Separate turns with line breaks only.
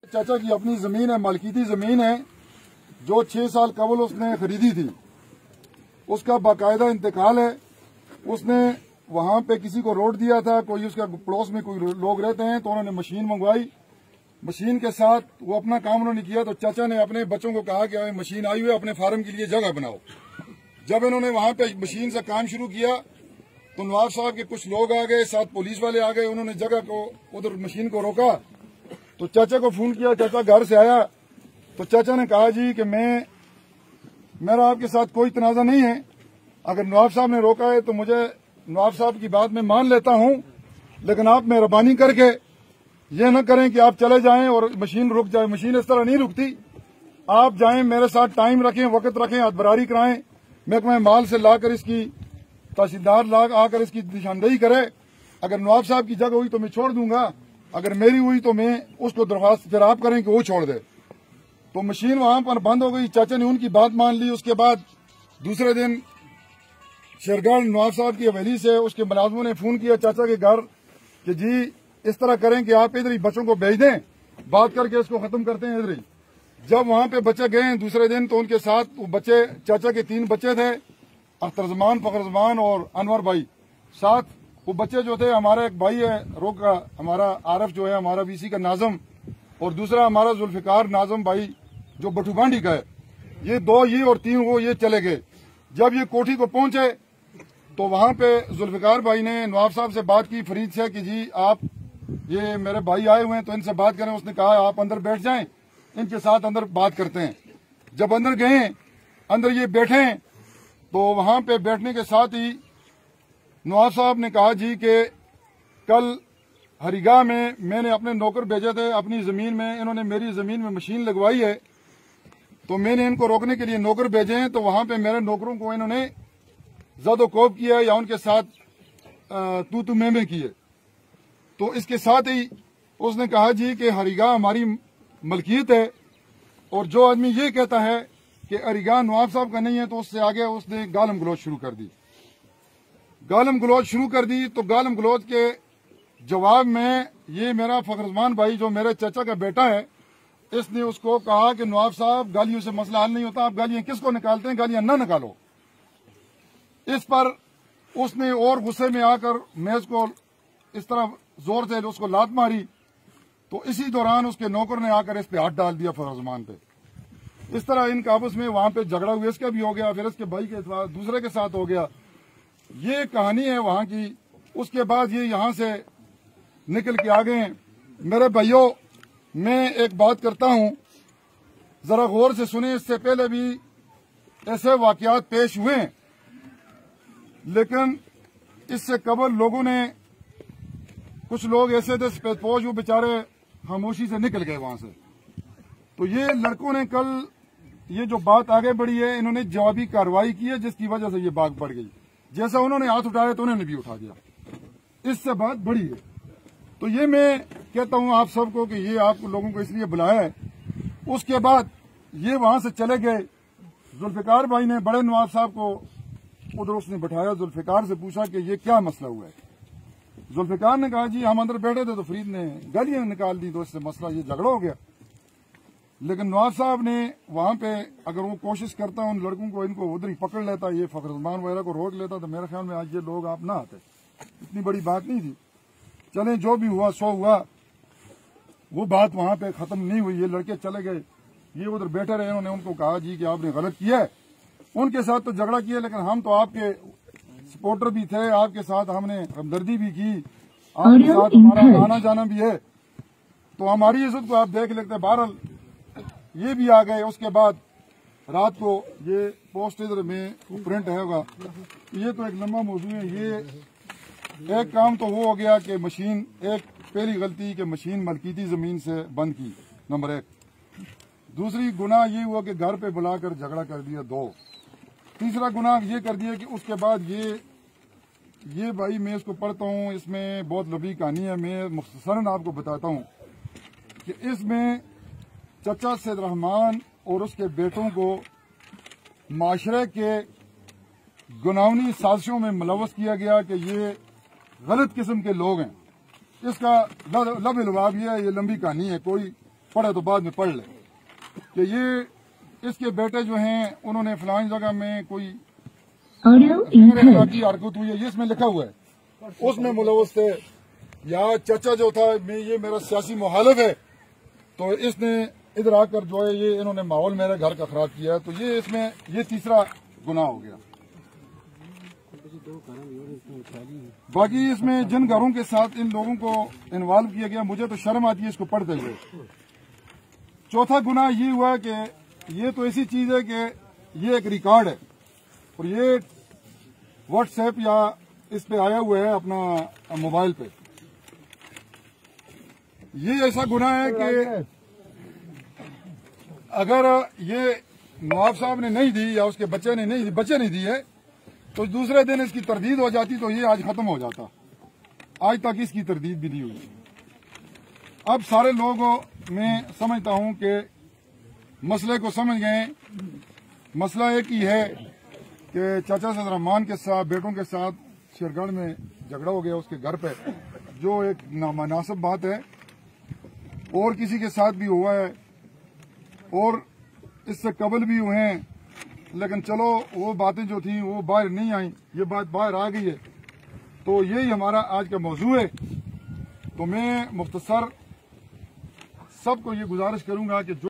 चाचा की अपनी जमीन है, मालकीती जमीन है, जो 6 साल कबल उसने खरीदी थी। उसका बाकायदा इंतकाल है। उसने वहां पे किसी को रोड दिया था, कोई उसका पड़ोस में कोई लोग रहते हैं, तो उन्होंने मशीन मंगवाई। मशीन के साथ वो अपना काम उन्होंने किया, तो चाचा ने अपने बच्चों को कहा कि मशीन आई हुई है, अपने फार्म के लिए जगह बनाओ। जब इन्होंने वहां पे मशीन से काम शुरू किया तो नवाब साहब के कुछ लोग आ गए, साथ पुलिस वाले आ गए। उन्होंने जगह को उधर मशीन को रोका, तो चाचा को फोन किया। चाचा घर से आया तो चाचा ने कहा जी कि मेरा आपके साथ कोई तनाजा नहीं है, अगर नवाब साहब ने रोका है तो मुझे नवाब साहब की बात में मान लेता हूं, लेकिन आप मेहरबानी करके ये न करें कि आप चले जाएं और मशीन रुक जाए। मशीन इस तरह नहीं रुकती। आप जाएं, मेरे साथ टाइम रखें, वक्त रखें, हथबरारी कराएं, महकमा माल से लाकर इसकी तहसीलदार आकर इसकी निशानदेही करे। अगर नवाब साहब की जगह हुई तो मैं छोड़ दूंगा, अगर मेरी हुई तो मैं उसको दरख्वास्त फिर आप करें कि वो छोड़ दे। तो मशीन वहां पर बंद हो गई। चाचा ने उनकी बात मान ली। उसके बाद दूसरे दिन शेरगढ़ नवाब साहब की हवेली से उसके मुलाजमों ने फोन किया चाचा के घर कि जी इस तरह करें कि आप इधर ही बच्चों को भेज दें, बात करके इसको खत्म करते हैं इधर ही। जब वहां पे बच्चे गए दूसरे दिन तो उनके साथ वो बच्चे, चाचा के 3 बच्चे थे, अख्तरजमान, फखरजमान और अनवर भाई। साथ वो बच्चे जो थे, हमारा एक भाई है रोक का, हमारा आरफ जो है हमारा वीसी का नाजम, और दूसरा हमारा जुल्फिकार नाजम भाई जो बटूबांडी का है। ये 2 ये और 3 वो ये चले गए। जब ये कोठी को पहुंचे तो वहां पे जुल्फिकार भाई ने नवाब साहब से बात की फरीद से कि जी आप, ये मेरे भाई आए हुए हैं तो इनसे बात करें। उसने कहा आप अंदर बैठ जाएं, इनके साथ अंदर बात करते हैं। जब अंदर गए, अंदर ये बैठे तो वहां पे बैठने के साथ ही नवाब साहब ने कहा जी कि कल हरिगाह में मैंने अपने नौकर भेजे थे अपनी जमीन में, इन्होंने मेरी जमीन में मशीन लगवाई है, तो मैंने इनको रोकने के लिए नौकर भेजे हैं, तो वहां पे मेरे नौकरों को इन्होंने ज़द-ओ-कोब किया या उनके साथ तू मैं किए। तो इसके साथ ही उसने कहा जी कि हरिगाह हमारी मलकियत है, और जो आदमी ये कहता है कि हरिगाह नवाब साहब का नहीं है, तो उससे आगे उसने गालम गलौज शुरू कर दी। गालम गलौज शुरू कर दी तो गालम गलौज के जवाब में ये मेरा फखरजमान भाई जो मेरे चाचा का बेटा है, इसने उसको कहा कि नवाब साहब गालियों से मसला हल नहीं होता, आप गालियां किसको निकालते हैं, गालियां ना निकालो। इस पर उसने और गुस्से में आकर मेज को इस तरह जोर से उसको लात मारी। तो इसी दौरान उसके नौकर ने आकर इस पे हाथ डाल दिया फखरजमान पे। इस तरह इनका आपस में वहां पे झगड़ा हुआ, इसका भी हो गया, फिर इसके भाई के दूसरे के साथ हो गया। ये कहानी है वहां की। उसके बाद ये यहां से निकल के आ गए। मेरे भाइयों, मैं एक बात करता हूं, जरा गौर से सुने। इससे पहले भी ऐसे वाकयात पेश हुए, लेकिन इससे कबल लोगों ने, कुछ लोग ऐसे थे सफेदपोश, वो बेचारे खामोशी से निकल गए वहां से। तो ये लड़कों ने कल ये जो बात आगे बढ़ी है, इन्होंने जवाबी कार्रवाई की है, जिसकी वजह से ये बात बढ़ गई। जैसा उन्होंने हाथ उठाया तो उन्होंने भी उठा दिया, इससे बात बढ़ी है। तो ये मैं कहता हूं आप सबको कि ये आप लोगों को इसलिए बुलाया है। उसके बाद ये वहां से चले गए। जुल्फिकार भाई ने बड़े नवाब साहब को उधर उसने बैठाया, जुल्फिकार से पूछा कि ये क्या मसला हुआ है। जुल्फिकार ने कहा जी हम अंदर बैठे थे तो फरीद ने गालियां निकाल दी, तो इससे मसला ये झगड़ा हो गया। लेकिन नवाब साहब ने वहां पे, अगर वो कोशिश करता उन लड़कों को, इनको उधर ही पकड़ लेता, ये फखरजमान वगैरह को रोक लेता, तो मेरे ख्याल में आज ये लोग आप ना आते। इतनी बड़ी बात नहीं थी। चले, जो भी हुआ सो हुआ, वो बात वहां पे खत्म नहीं हुई। ये लड़के चले गए, ये उधर बैठे रहे। उन्होंने उनको कहा जी कि आपने गलत किया है। उनके साथ तो झगड़ा किया, लेकिन हम तो आपके सपोर्टर भी थे, आपके साथ हमने हमदर्दी भी की, आपके साथ हमारा आना जाना भी है, तो हमारी इज्जत को आप देख लेते। बहरहाल ये भी आ गए। उसके बाद रात को ये पोस्ट इधर में प्रिंट है होगा, ये तो एक लंबा मौजू है। ये एक काम तो वो हो गया कि मशीन, एक पहली गलती कि मशीन मलकीती जमीन से बंद की, नंबर 1। दूसरी गुनाह ये हुआ कि घर पे बुलाकर झगड़ा कर दिया, 2। तीसरा गुनाह ये कर दिया कि उसके बाद ये भाई मैं इसको पढ़ता हूँ, इसमें बहुत लंबी कहानी है, मैं मुख्तसरन आपको बताता हूँ कि इसमें चचा सैयद रहमान और उसके बेटों को माशरे के गुनाहनी साजिशों में मुलव्वस किया गया कि ये गलत किस्म के लोग हैं। इसका लब लबाब ये है, ये लंबी कहानी है, कोई पढ़े तो बाद में पढ़ ले कि ये इसके बेटे जो हैं उन्होंने फलानी जगह में कोई की हरकत हुई है, ये इसमें लिखा हुआ है, उसमें मुलव्वस थे, या चाचा जो था ये मेरा सियासी मुखालिफ है, तो इसने इधर आकर जो है ये इन्होंने माहौल मेरे घर का खराब किया है, तो ये इसमें ये तीसरा गुनाह हो गया। बाकी इसमें जिन घरों के साथ इन लोगों को इन्वॉल्व किया गया, मुझे तो शर्म आती है इसको पढ़ते हुए। चौथा गुनाह ये हुआ कि ये तो ऐसी चीज है कि ये एक रिकॉर्ड है और ये व्हाट्सएप या इस पे आया हुआ है अपना मोबाइल पे। ये ऐसा गुनाह है कि अगर ये नवाब साहब ने नहीं दी या उसके बच्चे ने नहीं दी है तो दूसरे दिन इसकी तरदीद हो जाती, तो ये आज खत्म हो जाता। आज तक इसकी तरदीद भी नहीं हुई। अब सारे लोगों मैं समझता हूं कि मसले को समझ गए। मसला एक ही है कि चाचा सैयद रहमान के साथ बेटों के साथ शेरगढ़ में झगड़ा हो गया उसके घर पे, जो एक नामुनासिब बात है, और किसी के साथ भी हुआ है और इससे कबल भी हुए हैं, लेकिन चलो वो बातें जो थी वो बाहर नहीं आई, ये बात बाहर आ गई है। तो यही हमारा आज का मौजू है। तो मैं मुख्तसर सबको ये गुजारिश करूंगा कि जो